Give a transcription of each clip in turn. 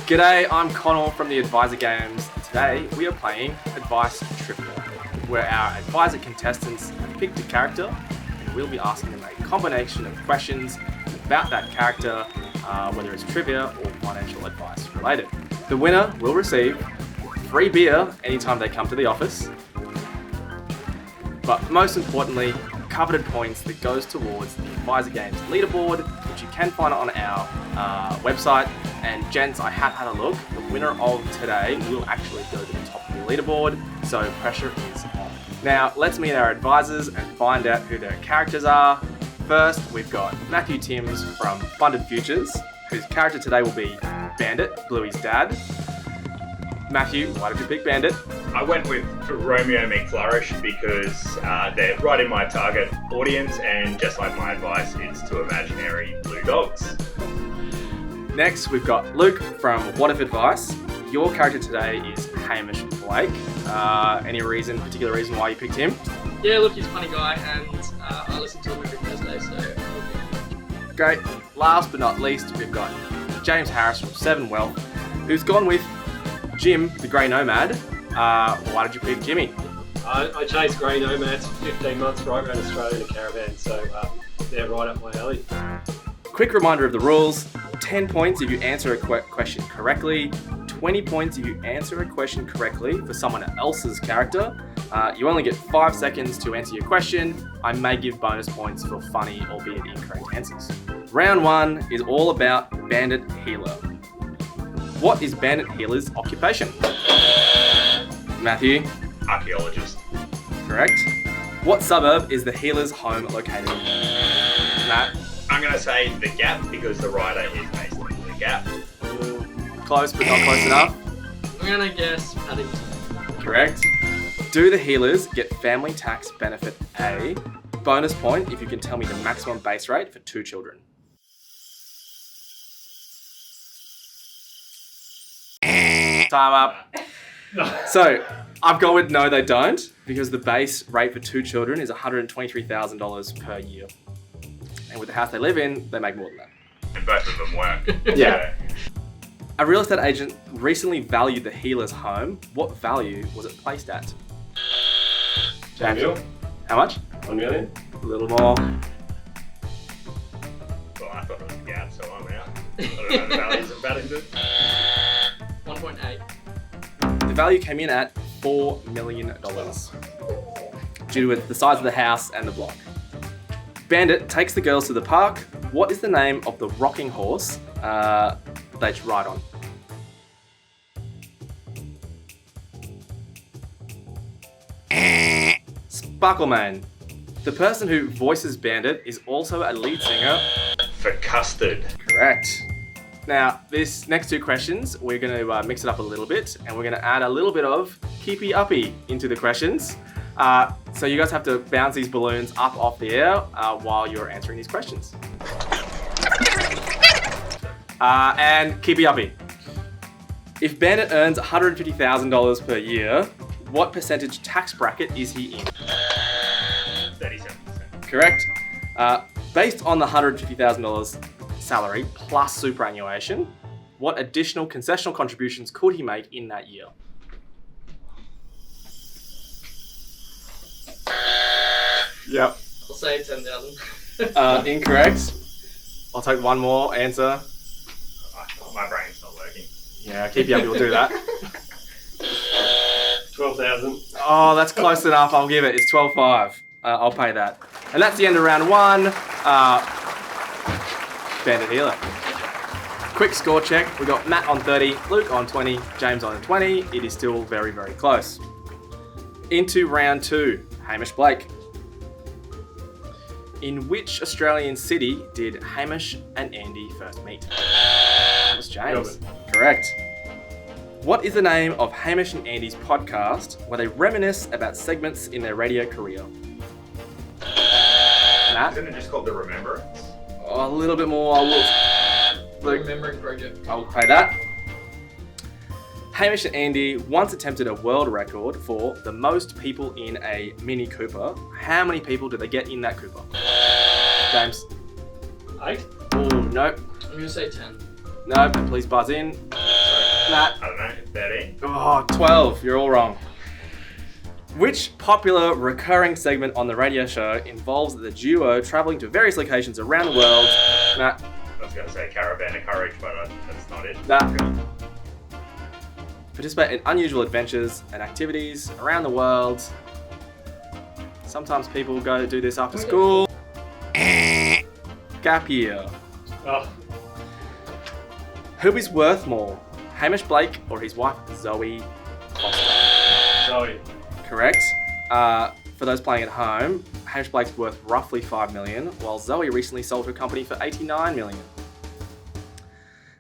G'day, I'm Connell from the Advisor Games. Today we are playing Advice Trivia, where our advisor contestants have picked a character and we'll be asking them a combination of questions about that character, whether it's trivia or financial advice related. The winner will receive free beer anytime they come to the office, but most importantly, coveted points that goes towards the Advisor Games leaderboard, which you can find on our website. And gents, I have had a look. The winner of today will actually go to the top of the leaderboard, so pressure is on. Now, let's meet our advisors and find out who their characters are. First, we've got Matthew Timms from Funded Futures, whose character today will be Bandit, Bluey's dad. Matthew, why did you pick Bandit? I went with Romeo McFlourish because they're right in my target audience, and just like my advice, it's to imaginary blue dogs. Next, we've got Luke from What If Advice. Your character today is Hamish Blake. Any particular reason why you picked him? Yeah, look, he's a funny guy, and I listen to him every Thursday, so... Great. Last but not least, we've got James Harris from Seven Wealth, who's gone with Jim, the Grey Nomad. Why did you pick Jimmy? I chased Grey Nomads for 15 months right around Australia in a caravan, so they're right up my alley. Quick reminder of the rules. 10 points if you answer a question correctly. 20 points if you answer a question correctly for someone else's character. You only get 5 seconds to answer your question. I may give bonus points for funny, albeit incorrect answers. Round 1 is all about Bandit Healer. What is Bandit Healer's occupation? Matthew? Archaeologist. Correct. What suburb is the Healer's home located in? Matt? I'm going to say The Gap because the writer is based in The Gap. Close, but not close enough. I'm gonna guess Paddington. Correct. Do the Healers get family tax benefit A? Bonus point if you can tell me the maximum base rate for 2 children. Time up. So, I've gone with no, they don't, because the base rate for 2 children is $123,000 per year. And with the house they live in, they make more than that. And both of them work. Yeah. A real estate agent recently valued the Healer's home. What value was it placed at? $2 million? How much? $1 million? A little more. Well, I thought it was The Gap, so I'm out. I don't know the values of Paddington. 1.8. The value came in at $4 million due to the size of the house and the block. Bandit takes the girls to the park. What is the name of the rocking horse they ride on? Sparklemane. The person who voices Bandit is also a lead singer. For Custard. Correct. Now, this next 2 questions, we're going to mix it up a little bit, and we're going to add a little bit of keepy uppy into the questions. So you guys have to bounce these balloons up off the air while you're answering these questions. And keepy uppy. If Bandit earns $150,000 per year, what percentage tax bracket is he in? 37%. Correct. Based on the $150,000 salary plus superannuation, what additional concessional contributions could he make in that year? Yep. I'll say 10,000. Incorrect. I'll take one more answer. My brain's not working. Yeah, keepy uppy will do that. 12,000. Oh, that's close enough. I'll give it. It's 12.5. I'll pay that. And that's the end of round 1. Bandit Healer. Quick score check. We got Matt on 30, Luke on 20, James on 20. It is still very, very close. Into round 2. Hamish Blake. In which Australian city did Hamish and Andy first meet? That was James. Melbourne. Correct. What is the name of Hamish and Andy's podcast where they reminisce about segments in their radio career? Matt? Isn't it just called The Remembrance? Oh, a little bit more. I will. Luke, Remembering Project. I'll pay that. Hamish and Andy once attempted a world record for the most people in a Mini Cooper. How many people did they get in that Cooper? James? 8? Oh, nope. I'm going to say 10. Nope, please buzz in. Sorry, Matt. I don't know, 13. Oh, 12. You're all wrong. Which popular recurring segment on the radio show involves the duo traveling to various locations around the world? Matt. I was going to say Caravan of Courage, but that's not it. Nah. Participate in unusual adventures and activities around the world. Sometimes people go to do this after school. Gap year. Oh, Who is worth more, Hamish Blake or his wife Zoe Foster? Zoe. Correct. For those playing at home, Hamish Blake's worth roughly $5 million, while Zoe recently sold her company for $89 million.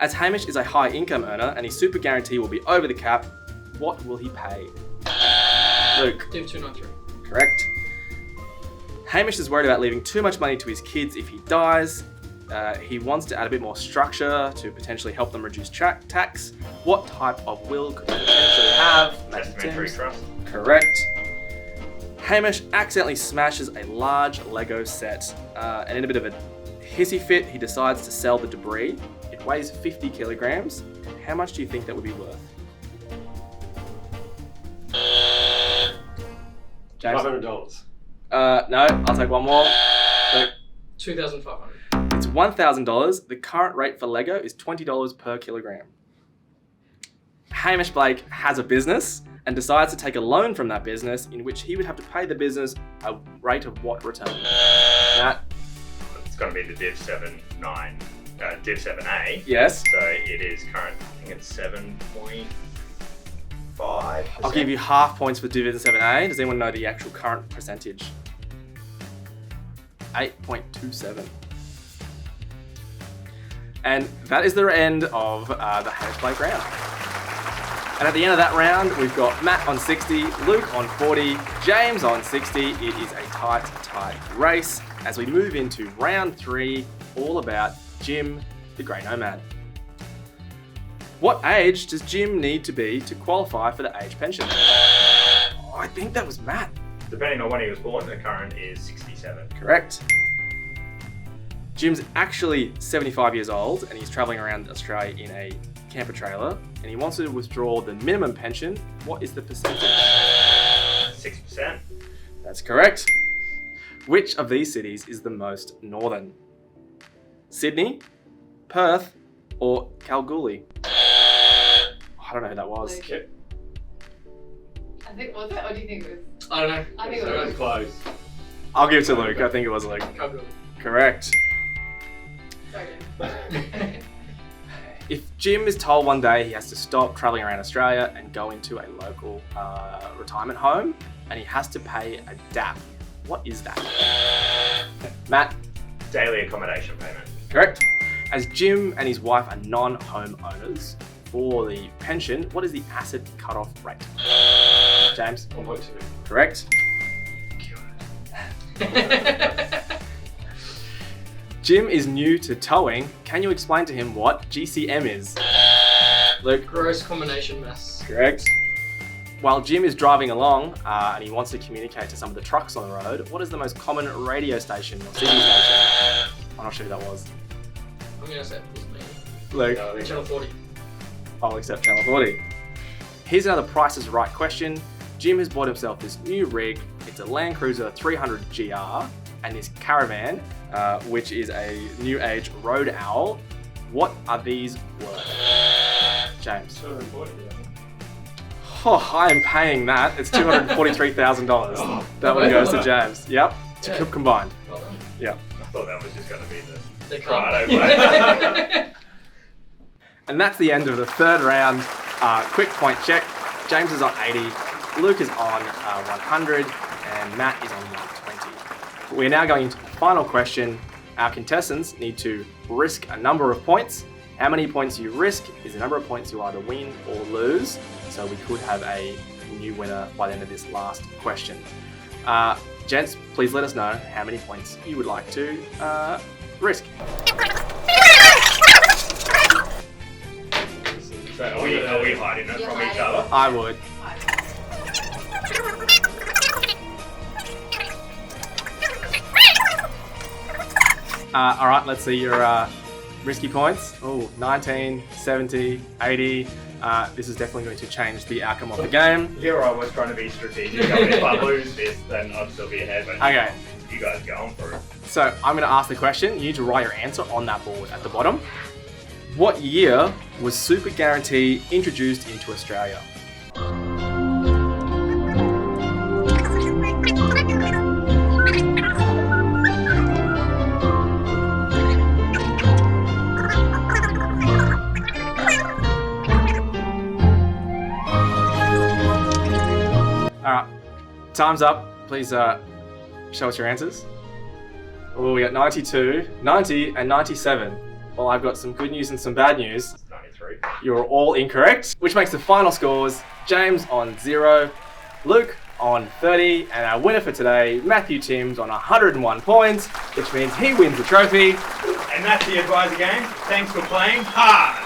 As Hamish is a high income earner and his super guarantee will be over the cap, what will he pay? Luke. Div 293. Correct. Hamish is worried about leaving too much money to his kids if he dies. He wants to add a bit more structure to potentially help them reduce tax. What type of will could he potentially have? Testamentary trust. Correct. Hamish accidentally smashes a large Lego set, and in a bit of a hissy fit, he decides to sell the debris. It weighs 50 kilograms. How much do you think that would be worth? James? $500. No, I'll take one more. Luke? 2,500. It's $1,000. The current rate for Lego is $20 per kilogram. Hamish Blake has a business and decides to take a loan from that business in which he would have to pay the business a rate of what return? Matt? It's going to be the Div 7A. Yes. So it is current, I think it's 7.5%. I'll give you half points for Division 7A. Does anyone know the actual current percentage? 8.27. And that is the end of the Hamish Blake round. And at the end of that round, we've got Matt on 60, Luke on 40, James on 60. It is a tight race as we move into round 3, all about Jim, the Grey Nomad. What age does Jim need to be to qualify for the age pension? Oh, I think that was Matt. Depending on when he was born, the current is 67. Correct. Jim's actually 75 years old and he's traveling around Australia in a camper trailer and he wants to withdraw the minimum pension. What is the percentage? 6%. That's correct. Which of these cities is the most northern? Sydney, Perth, or Kalgoorlie? I don't know who that was. Okay. I think, was it? Or do you think it was? I don't know. I think it So was. it's close. I'll give it to Luke. I think it was Luke. Kalgoorlie. Correct. Sorry. If Jim is told one day he has to stop traveling around Australia and go into a local retirement home and he has to pay a DAP, what is that? Matt? Daily accommodation payment. Correct. As Jim and his wife are non-home owners, for the pension, what is the asset cut-off rate? James? 1.2. Correct. Jim is new to towing. Can you explain to him what GCM is? Luke? Gross combination mess. Correct. While Jim is driving along and he wants to communicate to some of the trucks on the road, what is the most common radio station or TV station? I'm not sure who that was. I'm going to say it was me. Luke? No, I think Channel 40. I'll accept Channel 40. Here's another Price is Right question. Jim has bought himself this new rig. It's a Land Cruiser 300 GR and this Caravan, which is a new age Road Owl. What are these worth? James? 240, yeah. Oh, I am paying that. It's $243,000. That one goes to James. Yep, Yeah. combined. Well done. Yep. I thought that was just going to be They the can't. Prado play. And that's the end of the third round. Quick point check. James is on 80, Luke is on 100, and Matt is on 120. We're now going into the final question. Our contestants need to risk a number of points. How many points you risk is the number of points you either win or lose. So we could have a new winner by the end of this last question. Gents, please let us know how many points you would like to risk. So Are we hiding it from each other? I would. All right, let's see your risky points. Oh, 19, 70, 80. This is definitely going to change the outcome of the game. Here I was trying to be strategic. I mean, if I lose this, then I'll still be ahead. But Okay. You guys go on for it. So I'm going to ask the question. You need to write your answer on that board at the bottom. What year was Super Guarantee introduced into Australia? Alright, time's up. Please show us your answers. Oh, we got 92, 90, and 97. Well, I've got some good news and some bad news. 93. You're all incorrect, which makes the final scores James on 0, Luke on 30, and our winner for today, Matthew Timms, on 101 points, which means he wins the trophy. And that's the advisor game. Thanks for playing hard.